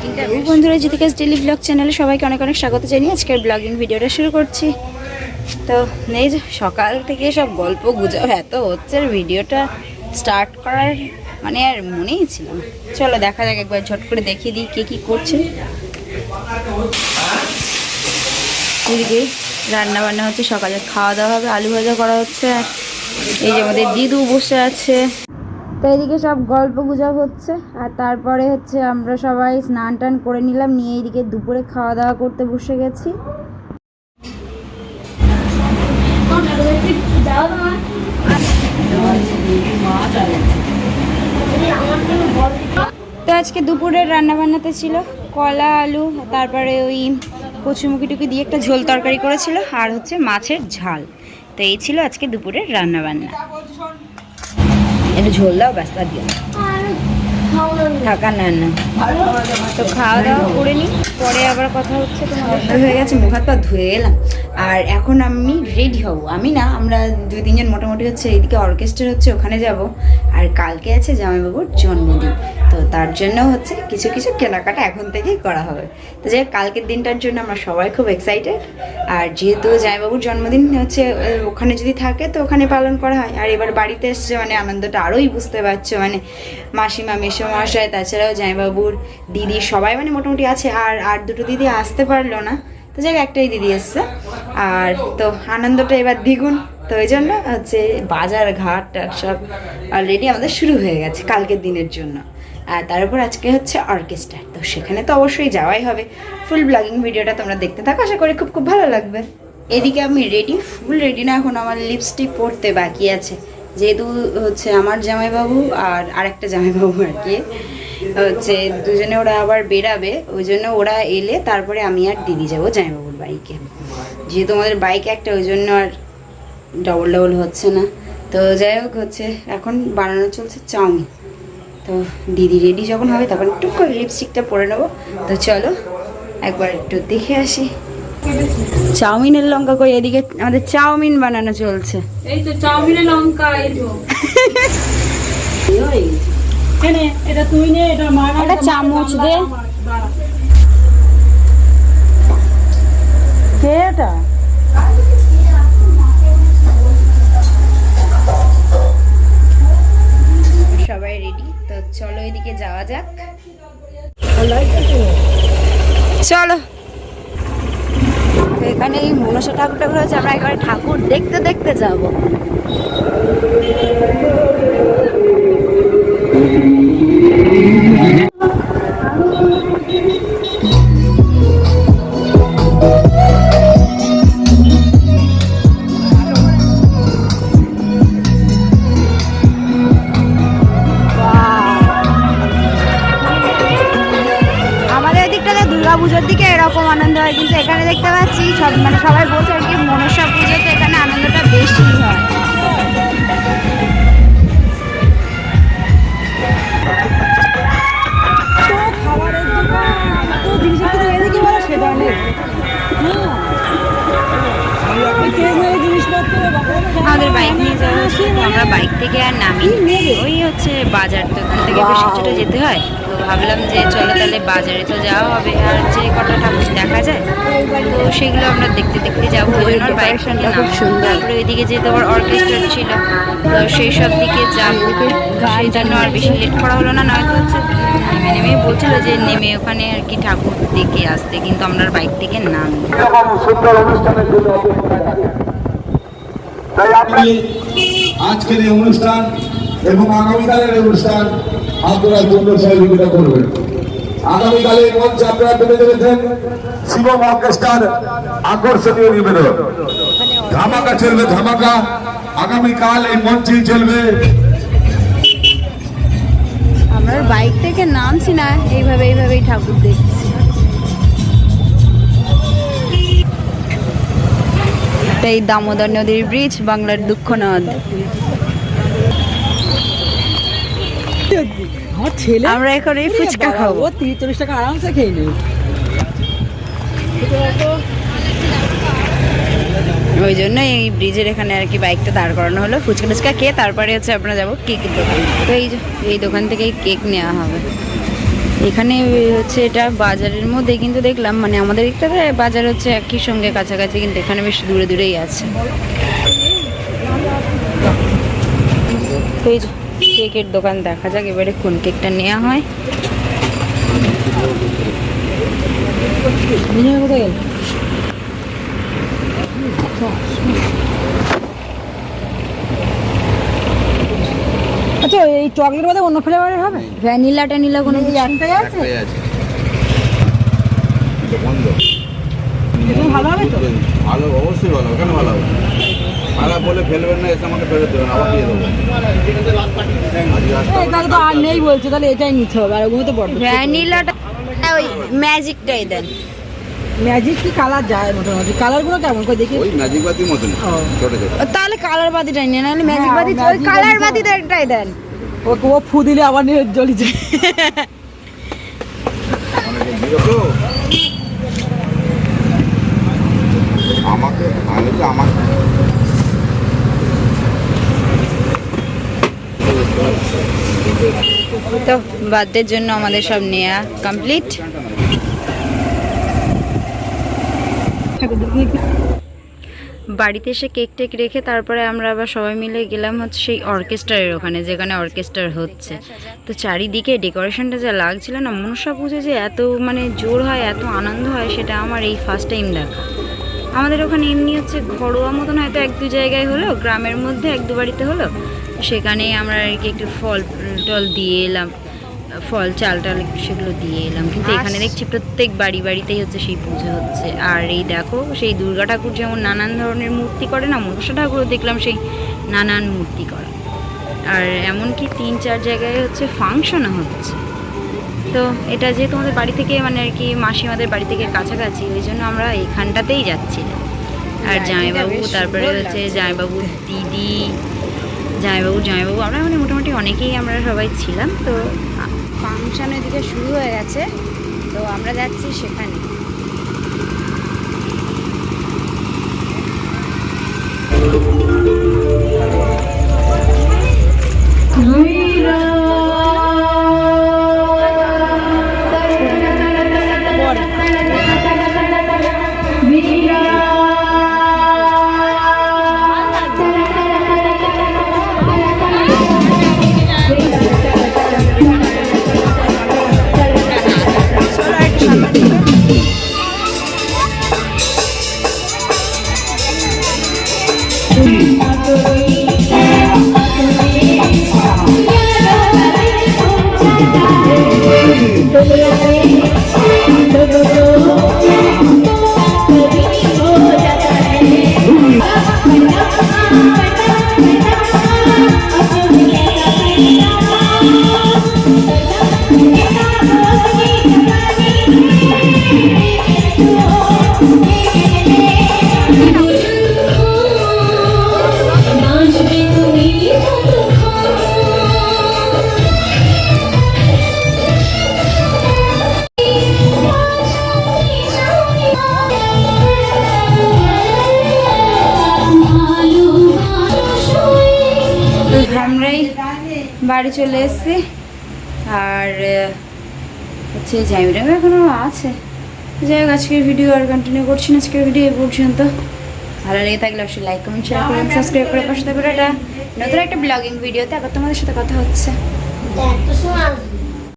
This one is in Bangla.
লাইটিংটা। বন্ধুরা জিতিকাস ডেইলি ব্লগ চ্যানেলে সবাইকে অনেক অনেক স্বাগত জানিয়ে আজকের ব্লগিং ভিডিওটা শুরু করছি। তো এই যে সকাল থেকে সব গল্প গুজব এত হচ্ছে, ভিডিওটা স্টার্ট করার মানে আর মনেই ছিল না। চলো দেখা যাক, একবার ঝট করে দেখিয়ে দিই কে কী করছে। এদিকে রান্না বান্না হচ্ছে, সকালে খাওয়া দাওয়া হবে, আলু ভাজা করা হচ্ছে। আর এই যে আমাদের দিদু বসে আছে, তো এদিকে সব গল্প গুজব হচ্ছে। আর তারপরে হচ্ছে আমরা সবাই স্নান টান করে নিলাম, নিয়ে এইদিকে দুপুরে খাওয়া দাওয়া করতে বসে গেছি। তো আজকে দুপুরের রান্না বান্নাতে ছিল কলা আলু, তারপরে ওই কচুমুখি টুকি দিয়ে একটা ঝোল তরকারি করেছিল, আর হচ্ছে মাছের ঝাল। তো এই ছিল আজকে দুপুরের রান্না বান্না। একটু ঝোল দাও, ব্যাস আর দিও থাকা না না। তো খাওয়া দাওয়া করে নিই, পরে আবার কথা হচ্ছে। তোমাদের হয়ে গেছে, মুখ হাত পা ধুয়ে এলাম, আর এখন আমি রেডি হব। আমি না, আমরা 2-3 জন মোটামুটি হচ্ছে এইদিকে অর্কেস্ট্রা হচ্ছে, ওখানে যাব। আর কালকে আছে জামাইবাবুর জন্মদিন, তো তার জন্য হচ্ছে কিছু কিছু কেনাকাটা এখন থেকেই করা হবে। তো যাই হোক, কালকের দিনটার জন্য আমরা সবাই খুব এক্সাইটেড। আর যেহেতু জামাইবাবুর জন্মদিন হচ্ছে ওখানে যদি থাকে তো ওখানে পালন করা হয়, আর এবার বাড়িতে এসছে মানে আনন্দটা আরোই বুঝতে পারছো। মানে মাসিমা মেসোমশাই, তাছাড়াও জামাইবাবুর দিদি সবাই মানে মোটামুটি আছে। আর দুটো দিদি আসতে পারলো না, তো যাই একটাই দিদি এসছে। আর তো আনন্দটা এবার দ্বিগুণ। তো ওই জন্য হচ্ছে বাজার ঘাট সব অলরেডি আমাদের শুরু হয়ে গেছে কালকের দিনের জন্য। আর তার উপর আজকে হচ্ছে অর্কেস্ট্রা, তো সেখানে তো অবশ্যই যাওয়াই হবে। ফুল ব্লগিং ভিডিওটা তোমরা দেখতে থাকো, আশা করি খুব খুব ভালো লাগবে। এদিকে আমি রেডি, ফুল রেডি না, এখন আমার লিপস্টিক পরতে বাকি আছে। যেহেতু হচ্ছে আমার জামাইবাবু আর আরেকটা জামাইবাবু আর কি হচ্ছে দুজনে ওরা আবার বেরাবে, ওই জন্য ওরা এলে তারপরে আমি আর দিদি যাবো জামাইবাবুর বাইকে। যেহেতু আমাদের বাইক একটা, ওই জন্য আর ডবল হচ্ছে না। তো যাই হোক, হচ্ছে এখন বানানো চলছে চাউমিন। তো দিদি রেডি যখন হবে তখন একটু করে লিপস্টিকটা পরে নেবো। তো চলো একবার একটু দেখে আসি। চাউমিনের লঙ্কা কই? এদিকে আমাদের চাউমিন বানানো চলছে। এই তো চাউমিনের লঙ্কা, এই তো এটা তুই নে, এটা মার, একটা চামচ দে। কে এটা? সবাই রেডি, তো চলো এদিকে যাওয়া যাক। চলো, এখানে এই মনসা ঠাকুরটা হচ্ছে, আমরা একেবারে ঠাকুর দেখতে দেখতে যাবো। পুজোর দিকে এরকম আনন্দ হয়, কিন্তু এখানে দেখতে পাচ্ছি সব মানে সবাই বলছে আর কি মনসা পুজোতে এখানে আনন্দটা বেশি হয়। আমাদের বাইক নিয়ে যাওয়া হচ্ছে, তো আমরা বাইক থেকে আর নামি, ওই হচ্ছে বাজার, তো ওখান থেকে বেশ কিছুটা যেতে হয়। তো ভাবলাম যে চলো তাহলে বাজারে তো যাওয়া হবে, আর যে কটা ঠাকুর দেখা যায় তো সেগুলো আমরা দেখতে দেখতে যাবো। ওই জন্য বাইকটা খুব সুন্দর। তারপরে ওইদিকে যেহেতু আবার অর্কেস্ট্রা ছিল, তো সেই সব দিকে যাবো, সেই জন্য আর বেশি লেট করা হলো না। নয়তো হচ্ছে নেমে বলছিল যে নেমে ওখানে আর কি ঠাকুর দেখে আসতে, কিন্তু আমরা বাইক থেকে নামি। আজকের এই অনুষ্ঠান এবং আগামীকালের অনুষ্ঠান আপনারা সুন্দর সহযোগিতা করবেন। আগামীকালে মঞ্চে আপনারা পেতে চলেছেন শিবম অর্কেস্ট্রার আকর্ষণীয় নিবেদন। ধামাকা চলবে, ধামাকা আগামীকাল এই মঞ্চেই চলবে। আমরা বাইক থেকে নামছি না, এইভাবেই ঠাকুর দেখছি। এই দামোদর নদীর ব্রিজ, বাংলার দুঃখ নদ। আমরা এখন এই ফুচকা খাবো, 30-40 টাকা আরামসে খেয়ে নেব। ওই জন্য এই ব্রিজের এখানে আর কি বাইকটা দাঁড় করানো হলো। ফুচকা টুচকা খেয়ে তারপরে হচ্ছে আমরা যাবো কেকের দোকান। তো এই দোকান থেকেই কেক নেওয়া হবে। এখানে হচ্ছে এটা বাজারের মধ্যে, কিন্তু দেখলাম মানে আমাদের দিকটাতে বাজার হচ্ছে একই সঙ্গে কাছাকাছি, কিন্তু এখানে বেশ দূরে দূরেই আছে। তো এই যে কেকের দোকান, দেখা যাক এবারে কোন কেকটা নেওয়া হয়। কোথায় গেল? আচ্ছা, এই চকলেট মধ্যে অন্য ফ্লেভারের হবে? ভ্যানিলা ট্যানিলা কোনো কিছু? একটাই আছে। একটাই আছে বন্ধ। এটা ভালো হবে তো? ভালো, অবশ্যই ভালো। কেন ভালো হবে? খারাপ বলে ফেলবেন না, এসে আমাকে ফেরত দেবেন, আবার দিয়ে দেবো। আজকে আসতে হবে না, তাহলে তো আর নেই বলছে, তাহলে এটাই নিতে হবে। আর ওগুলো তো বড় ভ্যানিলাটা ওই ম্যাজিকটাই দেন। ম্যাজিক কি কালার যায় মোটামুটি? কালারগুলো কেমন করে দেখি? ওই ম্যাজিক বাতির মতন ও। ছোট ছোট। তাহলে কালার বাতিটাই নেন, নাহলে ম্যাজিক হ্যাঁ, বাতি, ওই magic কালার বাতিটা- বাতিটা একটাই দেন। ও ফু দিলে আবার নিয়ে জ্বলি যায়। অনেকে বিরক্ত। আমাকে আমি তো আমার তো বার্থডের জন্য আমাদের সব নেওয়া কমপ্লিট। বাড়িতে এসে কেক টেক রেখে তারপরে আমরা আবার সবাই মিলে গেলাম হচ্ছে সেই অর্কেস্ট্রারের ওখানে, যেখানে অর্কেস্ট্রার হচ্ছে। তো চারিদিকে ডেকোরেশনটা যা লাগছিল না, মনসা পুজো যে এত মানে জোর হয়, এত আনন্দ হয়, সেটা আমার এই ফার্স্ট টাইম দেখা। আমাদের ওখানে এমনি হচ্ছে ঘরোয়া মতন হয়তো এক দু জায়গায় হলো, গ্রামের মধ্যে এক দু বাড়িতে হলো, সেখানেই আমরা আর কি একটু ফল টল দিয়ে এলাম, ফল চাল টাল সেগুলো দিয়ে এলাম। কিন্তু এখানে দেখছি প্রত্যেক বাড়ি বাড়িতেই হচ্ছে সেই পুজো হচ্ছে। আর এই দেখো, সেই দুর্গা ঠাকুর যেমন নানান ধরনের মূর্তি করে না, মনসা ঠাকুরও দেখলাম সেই নানান মূর্তি করা। আর এমনকি 3-4 জায়গায় হচ্ছে ফাংশনও হচ্ছে। তো এটা যেহেতু আমাদের বাড়ি থেকে মানে আর কি মাসিমাদের বাড়ি থেকে কাছাকাছি, ওই জন্য আমরা এখানটাতেই যাচ্ছিলাম। আর জামাইবাবু, তারপরে হচ্ছে জামাইবাবুর দিদি, জামাইবাবু আমরা মানে মোটামুটি অনেকেই আমরা সবাই ছিলাম। তো ফাংশন এদিকে শুরু হয়ে গেছে, তো আমরা যাচ্ছি সেখানে। আমরাই বাড়ি চলে এসেছি। আর হচ্ছে জামিরাম এখনও আছে। যাই হোক, আজকের ভিডিও আর কন্টিনিউ করছি না, আজকের ভিডিও এই পর্যন্ত। ভালো লেগে থাকলে অবশ্যই লাইক কমেন্ট শেয়ার করুন, সাবস্ক্রাইব করে পাশে থাকুন। এটা নতুন একটা ব্লগিং ভিডিওতে আবার তোমাদের সাথে কথা হচ্ছে।